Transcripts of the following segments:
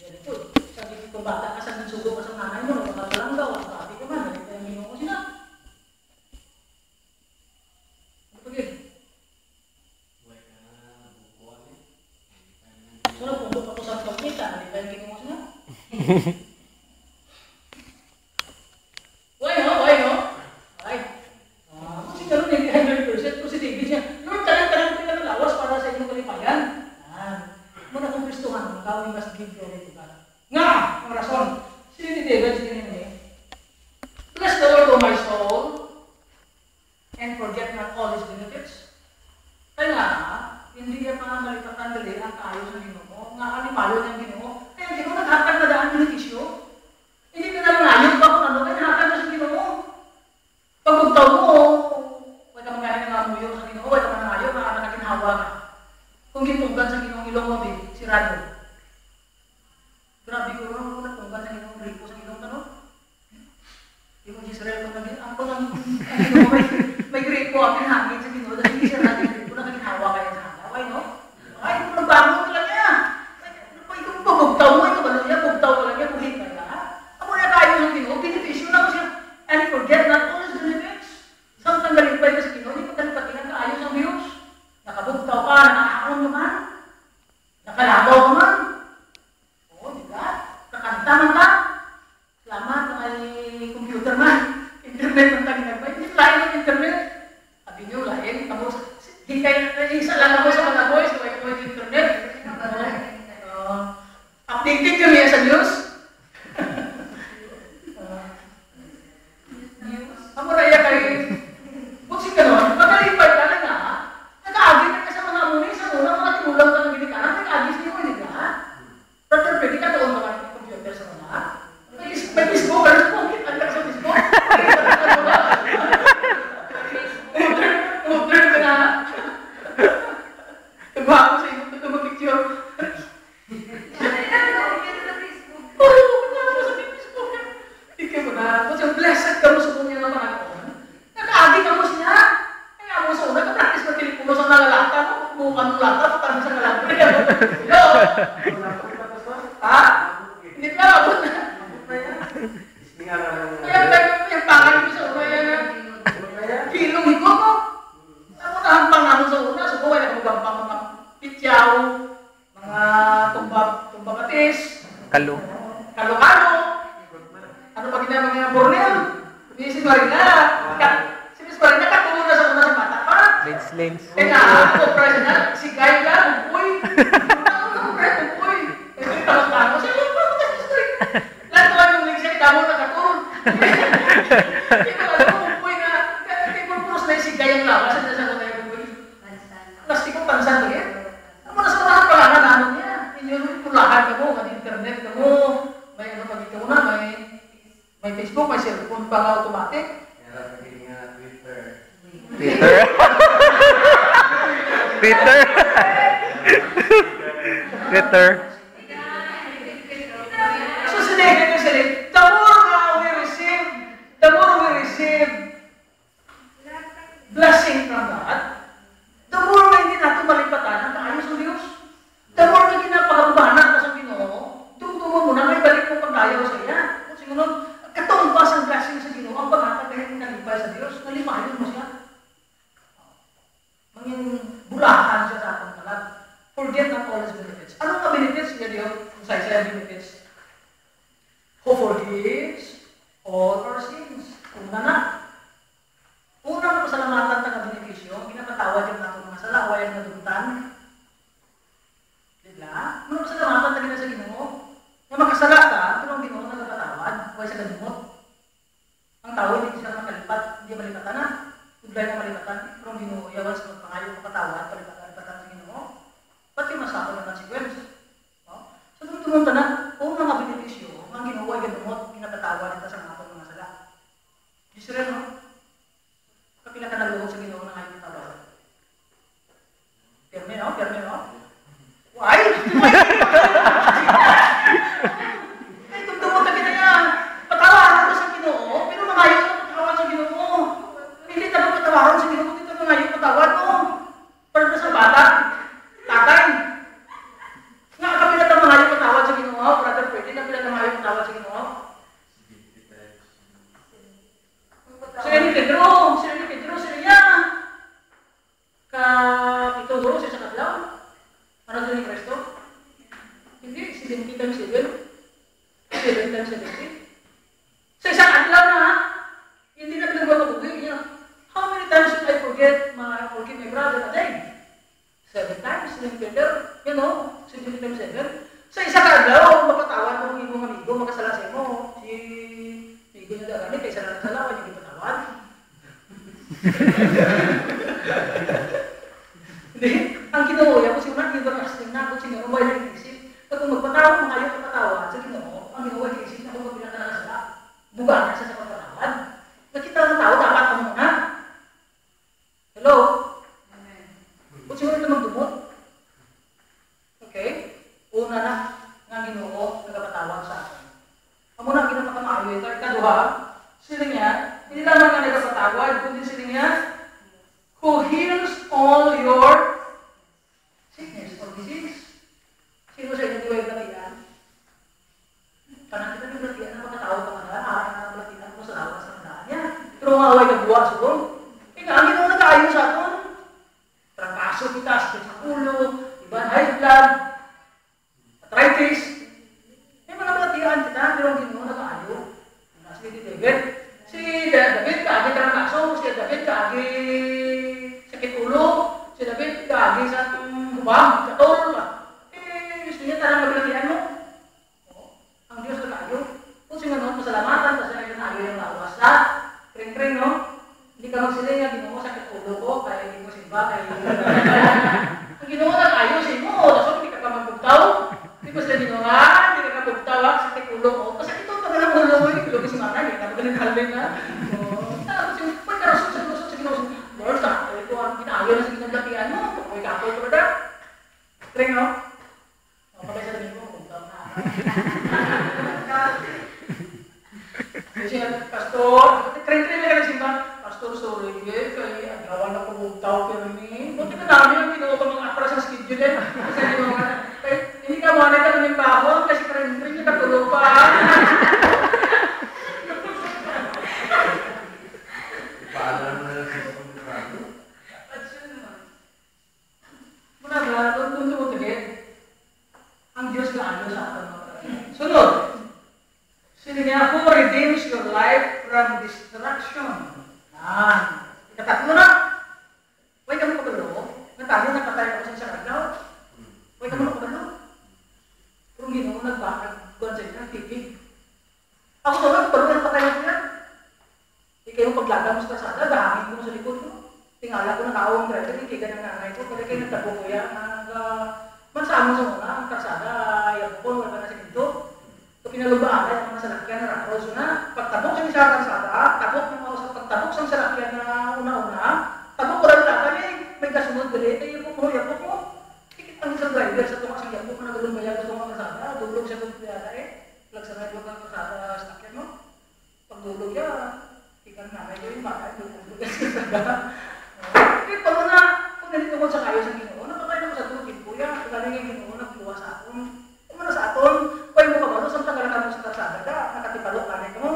Very good. Sabi ko, bata ka sa nagsugo ka sa nanay mo, nakakalang daw, ang sabi ko man, dahil yung ginoo ko sila. Ano pa gid? So, pundok ako sa pagkita, dahil yung ginoo ko sila. Why no? Ay. Kasi gano'n yung 100% positive siya. Lord, talang-talang pinaglawas para sa inyong kalipayan. Muna kong Kristuhan, kawin mas give glory to God. Nga! Ang rason. Sino ni David? Sino ni Bless the Lord, O my soul, and forget not all His benefits. Kaya nga, hindi ka pa malipatan dali ang kaayos ng Ginoo. Nga kanipalo ng Ginoo. Kaya hindi ko naghatag na daan benepisyo. Hindi ka na ngayon pa kung ano, kaya naghatag na sa Ginoo. Pagugtaw mo, huwag ka magaling ng amuyo sa Ginoo, huwag ka manangayo, makakanaginhawa ka. Kung gitunggan sa Ginoong ilong mo, sirado. Grabe ko rin, natunggan sa Ginoong ripo sa Ginoong tanong. Yung Israel ko naging, ako nang may gripo, ang hangin sa Ginoo, dahil hindi siya natin gripo, nakaginhawa kayo sa hangaway, no? Ay, kung nagbago ka lang niya. Kung pabugtaw mo, ito ba lang niya, bugtaw ka lang niya, buhin ka lang. Ako na tayo ng Ginoo, beneficio na ko siya. And forget not all His benefits. Samtang galipay ka sa Ginoo, hindi pa talipatingan ka ayos ang Diyos. Nakabugtaw ka, nakakaon ka man. Nakalagaw ka man. Oo, di ba? Kakanta man ka. Salamat na may computer man. Internet man tayo nagbay. Hindi lain ng internet. Sabi niyo, lain. Tapos, isa lang ako sa mga boys. Kaya ko yung internet. Updated kami sa news. Ang maraya kayo. Buksik ka nun. Magalipay ka lang nga. Nag-aagit ka sa mga muni. Sa unang mga tinulang ka ng ginikaran. Nag-aagit niyo, hindi ka? Brother, pwede ka doon naman yung computer sa mga. May Facebook. Ano po? Kita ka sa Facebook. Modern ka na. Tagwa ako sa iyo. Ito mag-picture. Tapos yung blessed ka mo sa buong yung panahon. Nag-aagi ka mo siya. Kaya mo sa una, ka-practice mo telepono sa nalalata mo. Bukan mo lata, patang sa nalalata. Yo! Ha? Hindi pa, abot na. Kaya yung pangalan mo sa una yan. Kilong ito mo. Ako na ang pangalan sa una. So, kung wala kang mga pityaw, mga tumbabatis, kalo-kalo. Ano pa ginagawa ng Borneo? Si Marina. Si Miss Marina katulong na sa una sa mata pa. Lens. Eh na, operational. Si Guy ka, bukoy. Bukoy. Kasi tanong-tanong. Siya, ano ba ito si Miss Marina? Lahat naman yung link siya, kitamo na katulong. Ito, alam mo, bukoy na. Kaya purpose na si Guy ang lawas. Ano sa mga yung bukoy? Plastikong pansan to yan. Ano na sa mga pangalan namin niya? Yung tulahan ka mo, may internet ka mo, may ano pag ikaw na, may Facebook, may cellphone pa nga automatic. Twitter. So sinabi, the more we receive blessing from God, the more na hindi natin malipatan ang kaayos ng Diyos. The more na ginapagabanan ka sa Ginoo, tumutumo mo na may balik mo pagdayaw sa iya. Kung siguro, katumbas ang blessing sa Ginoo, ang pagkakad kahit nalipay sa Diyos, nalipayon mo siya. Manging bulahan siya sa atong kalat. Forget not all His benefits. Anong ka benefits? Yan yun, kung sa isa benefits. Who forgives all our sins. Una na. Unang pasalamatan ka na benepisyo, ginapatawad yung natong mga sala, away ang natututan. Diba? Unang pasalamatan ka na sa Ginoo. Na makasala ka, pero ang Ginoo nagpatawad, away sa ganumot. Ang tao hindi siya makalipat, hindi malipatan na. Tuglay na malipatan, pero ang Ginoo, yawan sa magpangayo, kapatawad, palipatan sa Ginoo. Ba't yung masako ng consequence? No? So, tumunta na, kung mga benepisyo, ang Ginoo ay ganumot, pinapatawad ito sa mga sala. Israel, no? Kapila ka naluhog sa Ginoo na ngayon tawad. Perme, no? Why? Ay, tugtugod na yan. Patawaran ko sa Ginoo, pero mangayon ka patawaran sa Ginoo. Hindi ka ba patawaran sa Ginoo, dito mangayon patawad mo. Para sa bata, tatay. Nga kapila ka mangayon patawad sa Ginoo, 70 times 7? 7 times 70? Sa isang adlaw na, hindi na pinagbabaguhin niya. How many times should I forgive my brother a day? 7 times, Peter, 70 times 7. Sa isang adlaw, mapatawad mo ng ibong amigo, makasalasay mo. Si amigo niya dagani, kaysa na nagsalawa, hindi patawad. Hindi, ang kinuha ko, siguro hindi ba kasting na ako, siguro may nag-isip. At kung magpatawad, mga yung patawad, sa kinuha, ang kinuha nag-isip na kung magbilang ka na nasala, buga na siya sa pagpatawad. Nakita ng tao, dapat ka muna. Hello? Amen. Kung siguro ito magdumot. Okay? Una na, nga Ginoo nagpatawad sa akin. Amo na ginapakamayo ito. Ikaduha, sila niya, hindi lamang nga nagpatawad, kundi sila niya, who heals all your sickness or disease. Sino sa inyo diway latian? Parang kita yung latian na pagkatawad ka man, parang na latian mo sa lawas ng daan niya. Pero mga away kagbuwa siguro. Nga, ang Ginoo nag-aayon sa atin. Trangkaso kita, sakit sa ulo, iba high blood, arthritis. May mga malatian kita, pero ang Ginoo nag-aayon. Si David. Si David kaagi trangkaso, si David kaagi sakit ulo, si David kaagi sa hubang, katol. Gusto niya tarang maglatian mo. Ang Diyos nag-aayon. Kung sinunod, masalamatan, kasi ay nag-aayon yung lawas na. Kring-kring, no? Hindi ka magsiling nga, Ginoo sakit ulo ko, kaya hindi mo simba, kaya hindi mo ang Ginoo nag-aayon sa imo, so hindi ka magpugtaw. Hindi ko sila Ginoo nga, hindi ka magpugtaw, sakit ulo ko. Kasi ito, pagkalang ulo mo, hindi ko si Mama, hindi ka magaling halin na. Tapos yung, pagkarasot sa Ginoo, Lord, ito ang ginaayon na sa ginaglapian mo, kung ikapoy ko ba da? Kring, no? Pagkay sa dami mo, pugtaw na. Kasi pastor, kring-kring na nagsimba, pastor, sorry, kaya agawan na pumugtaw pero ni, buti ka namin ang Ginoo ka mga atras sa schedule eh. Kasi hindi ka muna ka ng bahon kasi kring-kring niya katulog pa. Paalam na lang sa pagkakas. Muna ba, doon tumutugin. Ang Diyos na ano sa atin. Sunod. Sino niya, who redeems your life from destruction? Ikatatlo na. Huwag ka mo kabalo. Natalo, napatay ka sa kaglaw. Huwag ka mo kabalo. Kung Ginoo nagbakag, kuwan sa inyo, nagtipig. Ako naman, palo na patay mo yan. Ikaw yung paglaga mo sa kasada, dahangin mo sa likod mo. Tingala ko na kaawang driver, hindi ka ng nanay ko, pala kayo nagtabo ko yan. Mansaan mo sa muna, ang kasada, ayaw ko, wala na sa dito. So, pinalubaan ay mga salakyan na rakros na. Pagtabok sa isang kalsada, tabok ng mga pagtabok sa salakyan na una-una, tabok ko lang laban eh, may kasunod galit, ay yapok mo. Kikit ang isang driver sa tumas ang yapok na nagulong bayan sa mga kalsada, dulog siya kung piyada eh. Lagsanay mo ng kalsada sa salakyan mo. Pagdulog yan, ikan nanay ko yung bakay, dulog yan sa kalsada. Eh, pag na, kung nandito ko sa kayo sa Ginoo, napatay na ko sa tulogin po yan, kagaling yung Ginoo, nagluwa sa aton. Kung ano sa aton, pwede mo kabalo, sa tagal ka mo sa kalsada ka, nakatipalo ka rin mo.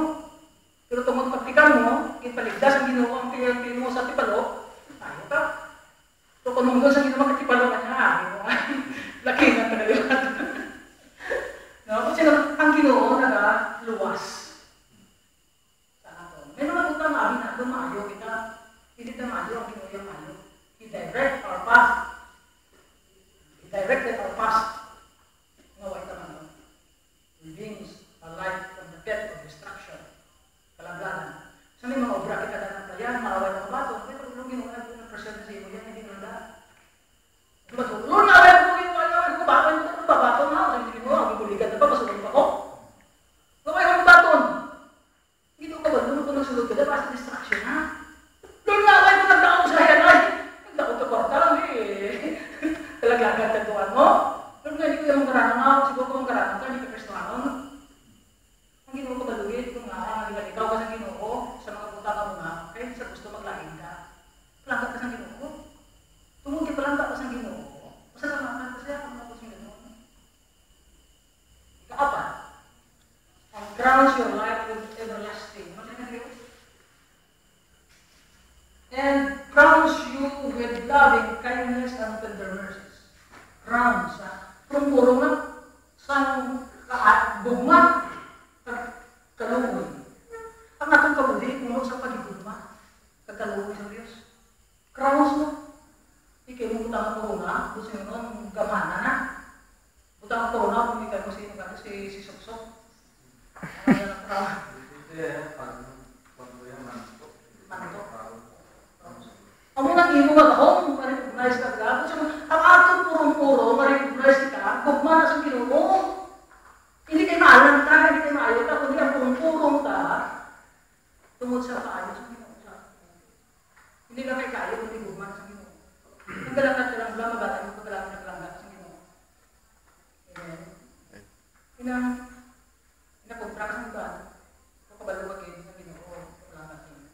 Pero tungkol pagtikan mo, ipaligdas ang Ginoo, ang pinili mo sa tipalo, tayo ka. So kung nung doon sa Ginoo, makatipalo ka niya, laki na talaga. No? Kasi ang Ginoo, luwas sa aton. May mga utang namin na doon, maayo kita. Hindi na maayo ang Ginoo yung maayo. I-direct our path. I-directed our path. Ngaway naman. Redeems our life from the death of destruction. Kalangganan. Sa may mga obra kita na ng playan, maaway ng bato. Pero kung Ginoo na present sa iyo, yan hindi nanda. Bato, Lord, maaway ko yung away ko, baton ko, babaton na ako. Hindi mo, ang ibuligan na ba, masulong pa ko. Ngaway ko yung baton. Hindi ko ba, doon ko nagsulog ka, basta distraction ha. Lord, maaway ko nagdaan sa yan ay. Nagdaan ko kwarta lang eh. Talaglagan tagduan mo. Lord, nga hindi ko yung karano nga. Siguro ko yung karano ka, hindi ka kristuhanon. Ang Ginoo ko baluhin, kung nga, ikaw ka sa Ginoo, sa mga puta ka muna, kahit sa gusto maglaing ka. Palangkat ka sa Ginoo. Tumugi palangkat ka sa Ginoo. Masalamatan ka siya, ang mga sa Ginoo. Ikaapat, ang crowns your life with everlasting. And crowns you with loving kindness and tender mercies. Crowns, from puro na sang bugma, kaluoy. Ang atong kabuli, puno sa pagigugma, kagaluoy sa Diyos. Kraus mo. Ikay mo butang ang corona, gusto nyo nun, gamana na. Butang ang corona, pumikay mo si Soksok. Ano yan ang kraus? Ang munang imo mag-home, ma-recognize ka ka. Ang atong purong-puro, ma-recognize ka, gugma na sa Ginoo. Hindi kayo maalam ka, hindi kayo maayo ka, kundi ang purong-purong ka, tungod sa kaayo sa Ginoo. Hindi lang kayo kaayo, kundi gugma na sa Ginoo. Ang galakat ka lang, magatan mo pagkalaman ng langgat sa Ginoo. Amen. Inakontra ka sa iba, kabalawagin sa Ginoo, langgat niyo.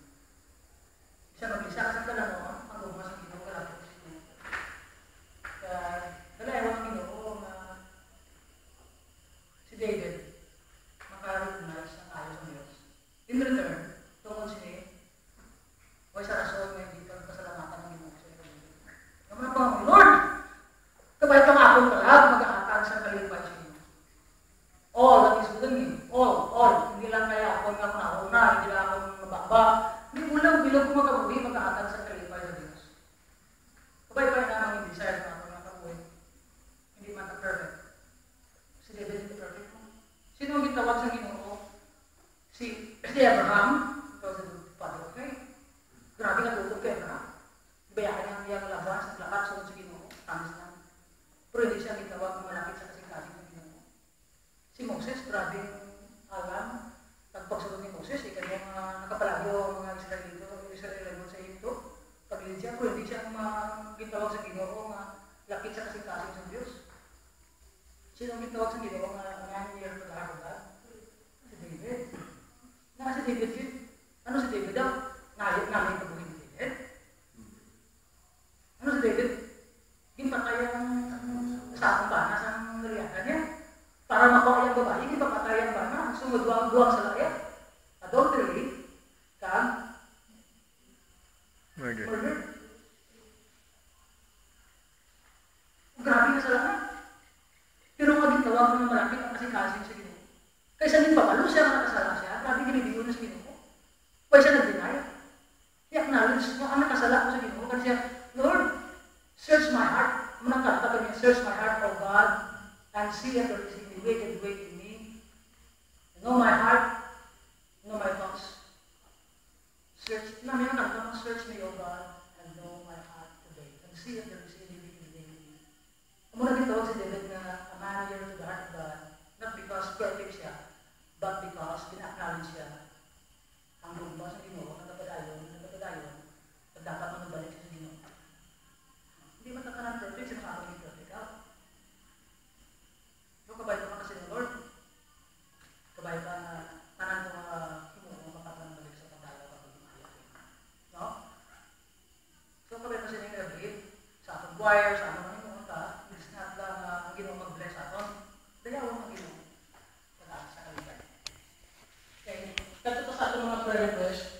Isa mag-isa sa kalano, ang gugma sa Ginoo, kalapit sa Ginoo. Kaya, dalawa ang Ginoo na si David, makarecognize ang ayaw sa Diyos. In return, tungkol siya, o isa rason na hindi pa pasalamatan ng Ginoo sa Ginoo. Naman po ang Lord, kabay pang akong kalab, mag-aakal sa kalipay sa Ginoo. All that is within me, all. Hindi lang kaya ako nga nauna, hindi lang ako mababa. Hindi ulang bilang ko makabuhi, mag-aakal sa kalipay sa Diyos. Kabay pa naman yung desire na ako makabuhi. Hindi man perfect. Si David hindi perfect mo. Sino ang gitawag sa Ginoo? Si Abraham, ito si Father of Faith. Grabe nga tutog kay Abraham. Bayaan niya ang labas, naglakad sa Ginoo, tamis na. Pero hindi siya gitawag na malapit sa kasing-kasing ng Ginoo. Si Moses, grabe alam. Pagpagsunod ni Moses, kanyang nakapalagyo ang mga Israelino sa Egypto. Pag-ilid siya, pero hindi siya gitawag sa Ginoo nga lakit sa kasing-kasing sa Diyos. Sino ang gitawag sa Ginoo nga nangyayari sa lahat? Si David. Si David yun. Ano si David daw? Namin kabuhin ni David. Ano si David? Ginpatay ang sa akong bana sa nariyakan niya. Para makuha yung babae, ginpatay ang bana. Sumuduang-duang sa laya. Adultery. Murder. Grabe na sa lahat. Pero magintawag ng malapit ang kasing-kasing sa Ginoo. Kaysa din papalo siya, nakasala siya, grabe ginibigo na sa Ginoo. Kaya siya nag-deny. I-acknowledge mo ang nakasala ko sa Ginoo. Kasi siya, Lord, search my heart. Munang kanta ka niya, search my heart, O God, and see if there is any wicked way in me. Know my heart, know my thoughts. Search, namin ang kanta mo, search me, O God, and know my heart today. And see if there is any wicked way in me. Ang muna gitawag si David na a man near to the heart of God, not because perfect siya, but because pina-acknowledge siya ang rumba sa Ginoo, nagpapadayon, at dapat mo nagbalik sa Ginoo. Hindi matatanan perfect, siya makakaging perfect out. So, kabay pa kasi ng Lord. Kabay pa na tanan ko Ginoo, makapangbalik sa pagdayo kapag ayaw. No? So, kabay pa siya ng David, sa atong choir, sa atong manimunta, it's not lang ang Ginoo mag-bless aton. Dayawang ang Ginoo. Okay. Katuto sa ating mga prayer request,